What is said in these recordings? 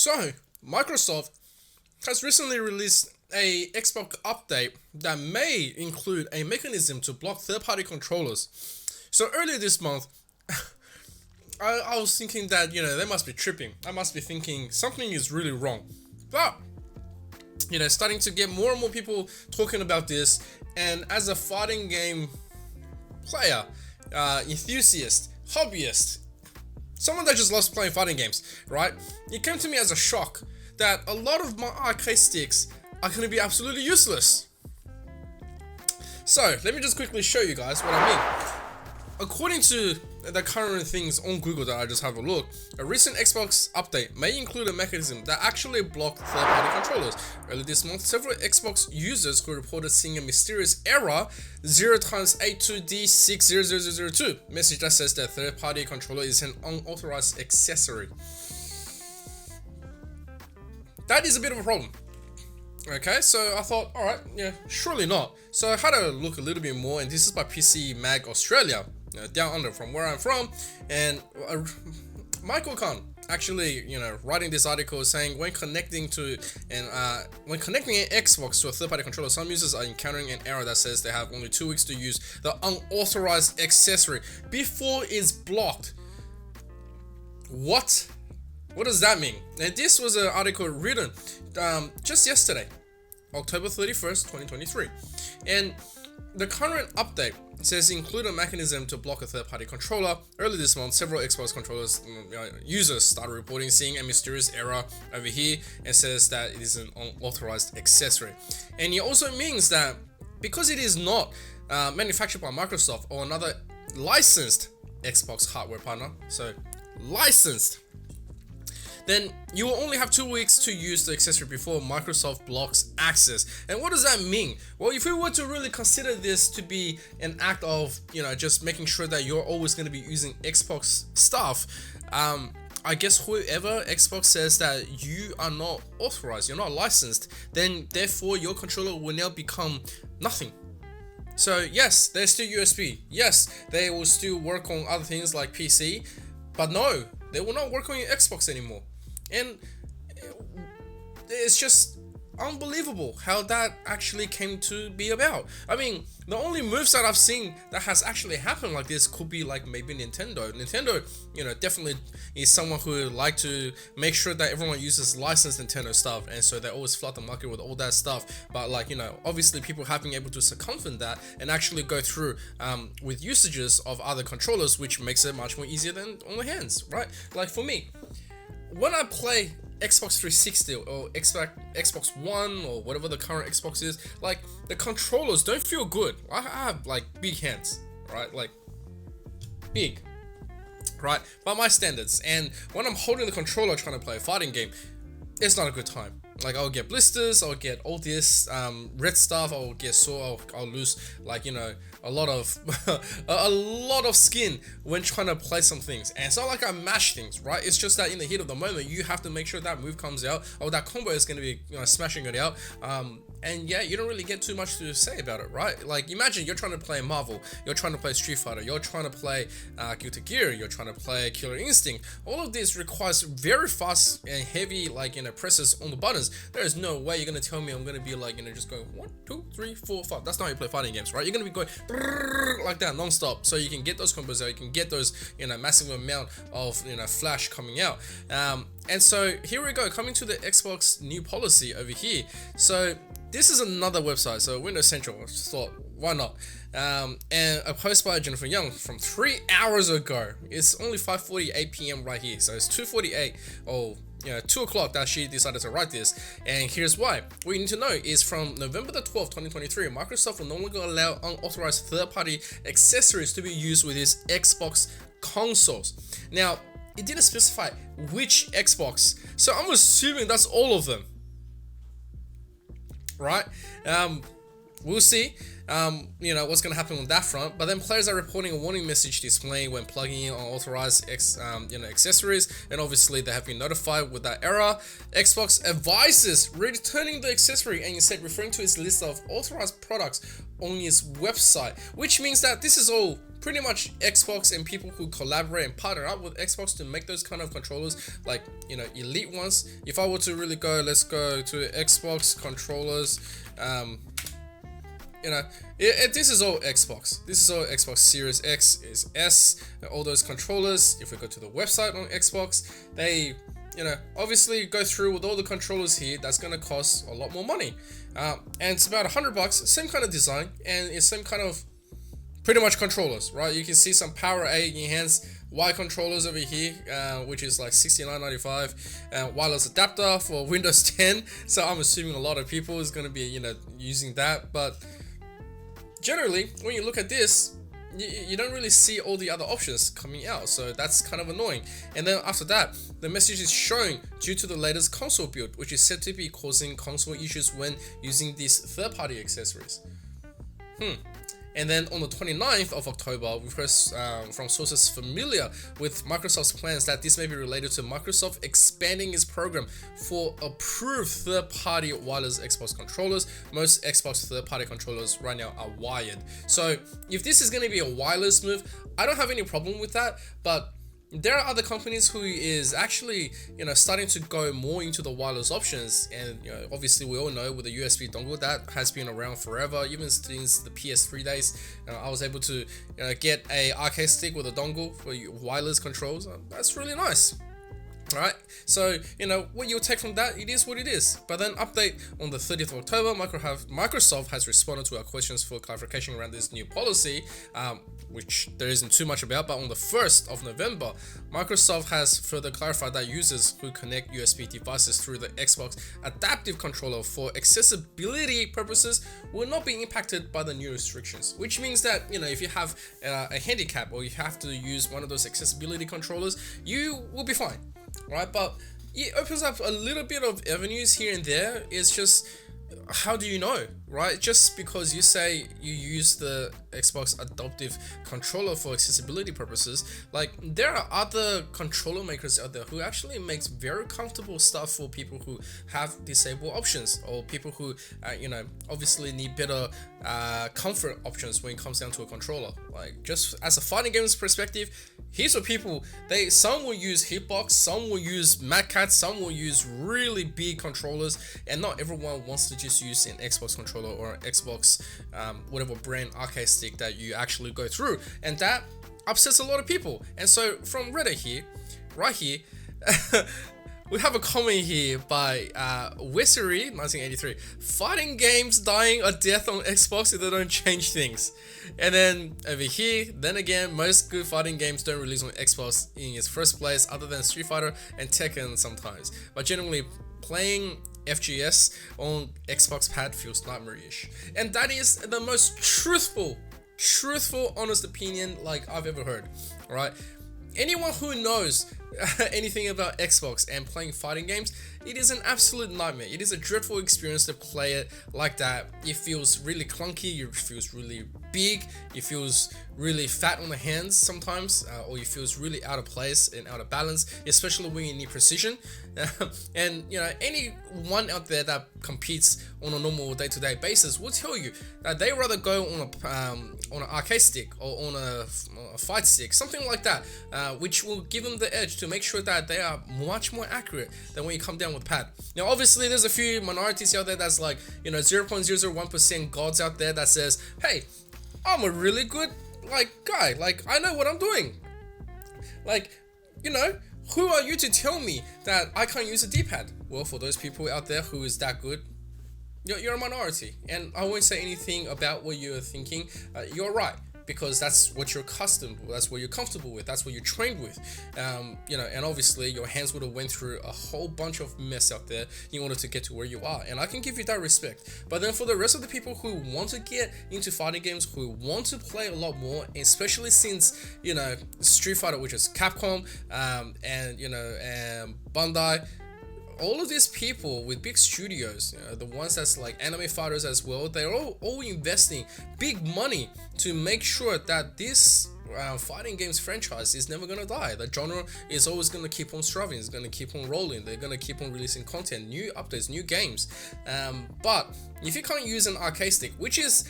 So, Microsoft has recently released a Xbox update that may include a mechanism to block third-party controllers. So earlier this month, I was thinking that, they must be tripping. I must be thinking something is really wrong. But, starting to get more and more people talking about this, and as a fighting game player, enthusiast, hobbyist, someone that just loves playing fighting games, right? It came to me as a shock that a lot of my arcade sticks are going to be absolutely useless. So, let me just quickly show you guys what I mean. According to the current things on Google that I just have a look, a recent Xbox update may include a mechanism that actually blocks third-party controllers. Earlier this month, several Xbox users who reported seeing a mysterious error 0x82D60002 message that says that third-party controller is an unauthorized accessory. That is a bit of a problem. Okay, so I thought, alright, yeah, surely not. So I had to look a little bit more, and this is by PC Mag Australia, down under from where I'm from, and Michael Khan actually, writing this article saying when connecting an Xbox to a third-party controller, some users are encountering an error that says they have only 2 weeks to use the unauthorized accessory before it's blocked. What? What does that mean? And this was an article written just yesterday, October 31st, 2023. And the current update says include a mechanism to block a third-party controller. Earlier this month, several Xbox controllers users started reporting seeing a mysterious error over here and says that it is an unauthorized accessory. And it also means that because it is not manufactured by Microsoft or another licensed Xbox hardware partner, so licensed, then you will only have 2 weeks to use the accessory before Microsoft blocks access. And what does that mean? Well, if we were to really consider this to be an act of, just making sure that you're always going to be using Xbox stuff, I guess whoever Xbox says that you are not authorized, you're not licensed, then therefore your controller will now become nothing. So yes, there's still USB. Yes, they will still work on other things like PC, but no, they will not work on your Xbox anymore. And it's just unbelievable how that actually came to be about. I mean, the only moves that I've seen that has actually happened like this could be like maybe Nintendo. Nintendo, definitely is someone who would like to make sure that everyone uses licensed Nintendo stuff, and so they always flood the market with all that stuff. But obviously people have been able to circumvent that and actually go through with usages of other controllers, which makes it much more easier than on the hands, right? Like for me, when I play Xbox 360 or Xbox One or whatever the current Xbox is, like the controllers don't feel good. I have like big hands, right? Like big, right? By my standards. And when I'm holding the controller trying to play a fighting game, it's not a good time. Like I'll get blisters, I'll get all this red stuff, I'll get sore, I'll lose a lot of a lot of skin when trying to play some things. And it's not like I mash things, right? It's just that in the heat of the moment you have to make sure that move comes out, or that combo is going to be smashing it out. And yeah, you don't really get too much to say about it, right? Like imagine you're trying to play Marvel, you're trying to play Street Fighter, you're trying to play Guilty Gear, you're trying to play Killer Instinct. All of this requires very fast and heavy presses on the buttons. There is no way you're gonna tell me I'm gonna be just going 1, 2, 3, 4, 5. That's not how you play fighting games, right? You're gonna be going like that non-stop, so you can get those combos out, you can get those massive amount of flash coming out. And so here we go, coming to the Xbox new policy over here. So this is another website, so Windows Central. I just thought, why not? And a post by Jennifer Young from 3 hours ago. It's only 5:48 p.m. right here, so it's 2:48 or 2 o'clock that she decided to write this. And here's why. What you need to know is from November the 12th, 2023, Microsoft will no longer allow unauthorized third-party accessories to be used with its Xbox consoles. Now, it didn't specify which Xbox, so I'm assuming that's all of them, right? We'll see what's going to happen on that front. But then players are reporting a warning message displaying when plugging in unauthorized accessories, and obviously they have been notified with that error. Xbox advises returning the accessory and instead referring to its list of authorized products on its website, which means that this is all pretty much Xbox and people who collaborate and partner up with Xbox to make those kind of controllers, like, you know, elite ones. If I were to really go, let's go to Xbox controllers. You know, this is all Xbox. This is all Xbox. Series X is S. All those controllers. If we go to the website on Xbox, they, you know, obviously go through with all the controllers here. That's gonna cost a lot more money, and it's about $100. Same kind of design, and it's same kind of pretty much controllers, right? You can see some Power A enhanced Y controllers over here, which is like $69.95, wireless adapter for Windows 10. So I'm assuming a lot of people is going to be, you know, using that. But generally, when you look at this, you don't really see all the other options coming out, so that's kind of annoying. And then after that, the message is showing due to the latest console build, which is said to be causing console issues when using these third-party accessories. And then on the 29th of October, we've heard from sources familiar with Microsoft's plans that this may be related to Microsoft expanding its program for approved third-party wireless Xbox controllers. Most Xbox third-party controllers right now are wired. So if this is going to be a wireless move, I don't have any problem with that, but there are other companies who is actually, you know, starting to go more into the wireless options. And, you know, obviously we all know with the USB dongle that has been around forever, even since the PS3 days. I was able to, get a arcade stick with a dongle for wireless controls. That's really nice. Alright, so, you know, what you'll take from that, it is what it is. But then update on the 30th of October, Microsoft has responded to our questions for clarification around this new policy, which there isn't too much about, but on the 1st of November, Microsoft has further clarified that users who connect USB devices through the Xbox adaptive controller for accessibility purposes will not be impacted by the new restrictions, which means that, you know, if you have a handicap or you have to use one of those accessibility controllers, you will be fine. Right, but it opens up a little bit of avenues here and there. It's just, how do you know, right? Just because you say you use the Xbox adaptive controller for accessibility purposes, like, there are other controller makers out there who actually makes very comfortable stuff for people who have disabled options, or people who obviously need better comfort options when it comes down to a controller. Like, just as a fighting games perspective, here's what people, some will use hitbox, some will use Mad Cat, some will use really big controllers, and not everyone wants to just use an Xbox controller or an Xbox whatever brand arcade stick that you actually go through, and that upsets a lot of people. And so from Reddit here, right here, we have a comment here by Wessery 1983. Fighting games dying a death on Xbox if they don't change things. And then over here, then again, most good fighting games don't release on Xbox in its first place, other than Street Fighter and Tekken sometimes. But generally, playing FGS on Xbox pad feels nightmare-ish. And that is the most truthful, honest opinion like I've ever heard. Right? Anyone who knows anything about Xbox and playing fighting games, it is an absolute nightmare. It is a dreadful experience to play it like that. It feels really clunky, it feels really big, it feels really fat on the hands sometimes, or it feels really out of place and out of balance, especially when you need precision. And anyone out there that competes on a normal day-to-day basis will tell you that they rather go on an arcade stick or on a fight stick, something like that, which will give them the edge to make sure that they are much more accurate than when you come down with pad. Now obviously there's a few minorities out there that's like 0.001% gods out there that says, hey, I'm a really good guy, I know what I'm doing. Who are you to tell me that I can't use a D-pad? Well, for those people out there who is that good, you're a minority, and I won't say anything about what you're thinking. You're right, because that's what you're accustomed with, that's what you're comfortable with, that's what you're trained with. And obviously your hands would have went through a whole bunch of mess out there in order to get to where you are, and I can give you that respect. But then for the rest of the people who want to get into fighting games, who want to play a lot more, especially since Street Fighter, which is Capcom, and Bandai, all of these people with big studios, the ones that's like anime fighters as well, they're all investing big money to make sure that this fighting games franchise is never gonna die. The genre is always gonna keep on striving, it's gonna keep on rolling, they're gonna keep on releasing content, new updates, new games. But if you can't use an arcade stick, which is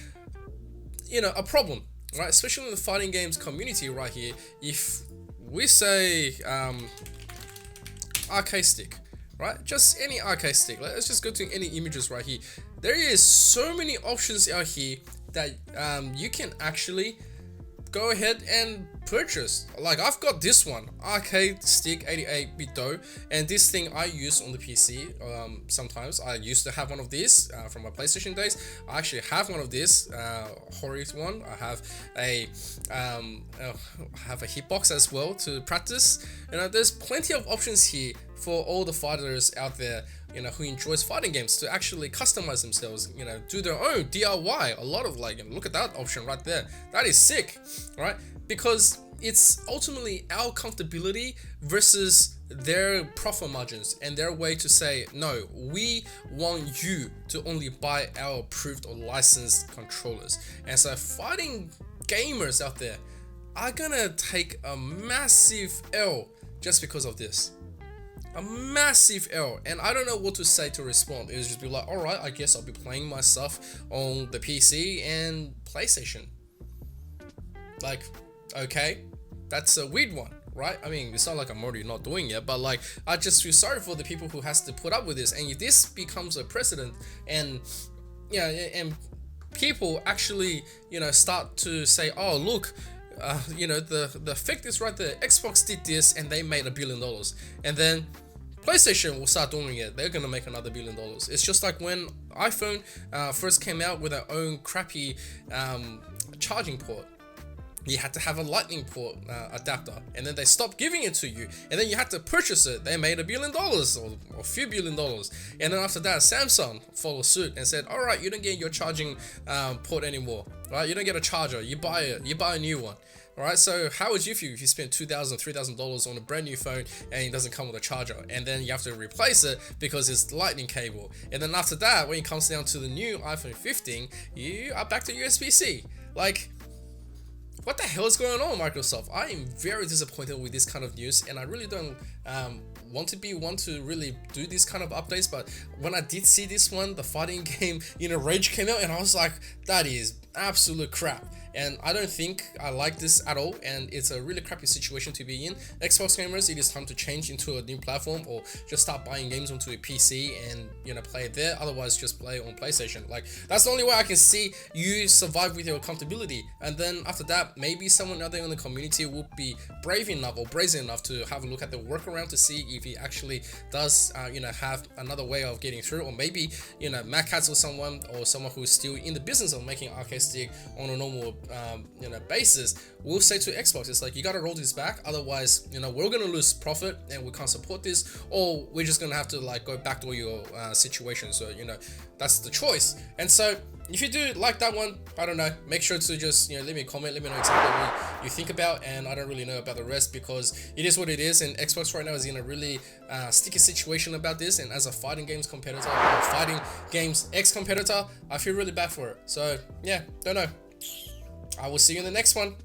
a problem, right? Especially in the fighting games community right here. If we say arcade stick, right? Just any arcade stick. Let's just go to any images right here. There is so many options out here that you can actually go ahead and purchase. Like I've got this one, arcade stick 88-bit dough, and this thing I use on the PC. Sometimes I used to have one of these from my PlayStation days. I actually have one of this Horrid one. I have a hitbox as well to practice. You know, there's plenty of options here for all the fighters out there, you know, who enjoys fighting games to actually customize themselves, you know, do their own DIY. A lot of like, look at that option right there. That is sick, right? Because it's ultimately our comfortability versus their profit margins and their way to say, no, we want you to only buy our approved or licensed controllers. And so fighting gamers out there are gonna take a massive L just because of this. A massive L, and I don't know what to say to respond. It's just be like, alright, I guess I'll be playing my stuff on the PC and PlayStation. Like, okay, that's a weird one, right? I mean, it's not like I'm already not doing it, but like, I just feel sorry for the people who has to put up with this. And if this becomes a precedent, and yeah, and people actually, you know, start to say, oh look, you know, the fact is right there, Xbox did this and they made $1 billion, and then PlayStation will start doing it, they're gonna make another $1 billion. It's just like when iPhone first came out with their own crappy charging port. You had to have a lightning port adapter, and then they stopped giving it to you, and then you had to purchase it. They made $1 billion or a few $1 billion, and then after that Samsung followed suit and said, all right, you don't get your charging port anymore, right? You don't get a charger, you buy it, you buy a new one. Alright, so how would you feel if you spend $2,000, $3,000 on a brand new phone and it doesn't come with a charger, and then you have to replace it because it's lightning cable, and then after that, when it comes down to the new iPhone 15, you are back to USB-C. Like, what the hell is going on, Microsoft? I am very disappointed with this kind of news, and I really don't want to be one to really do these kind of updates. But when I did see this one, the fighting game, you know, Rage came out, and I was like, that is absolute crap. And I don't think I like this at all, and it's a really crappy situation to be in. Xbox gamers, it is time to change into a new platform, or just start buying games onto a PC and, you know, play it there. Otherwise, just play on PlayStation. Like, that's the only way I can see you survive with your comfortability. And then after that, maybe someone out there in the community will be brave enough or brazen enough to have a look at the workaround to see if he actually does, you know, have another way of getting through. Or maybe, you know, Matt Katz or someone who's still in the business of making arcade stick on a normal you know, basis will say to Xbox, it's like, you gotta roll this back, otherwise, you know, we're gonna lose profit and we can't support this, or we're just gonna have to like go backdoor your situation. So, you know, that's the choice. And so if you do like that one, I don't know, make sure to just, you know, leave me a comment, let me know exactly what you think about. And I don't really know about the rest, because it is what it is, and Xbox right now is in a really sticky situation about this. And as a fighting games competitor, or fighting games ex-competitor, I feel really bad for it. So yeah, don't know. I will see you in the next one.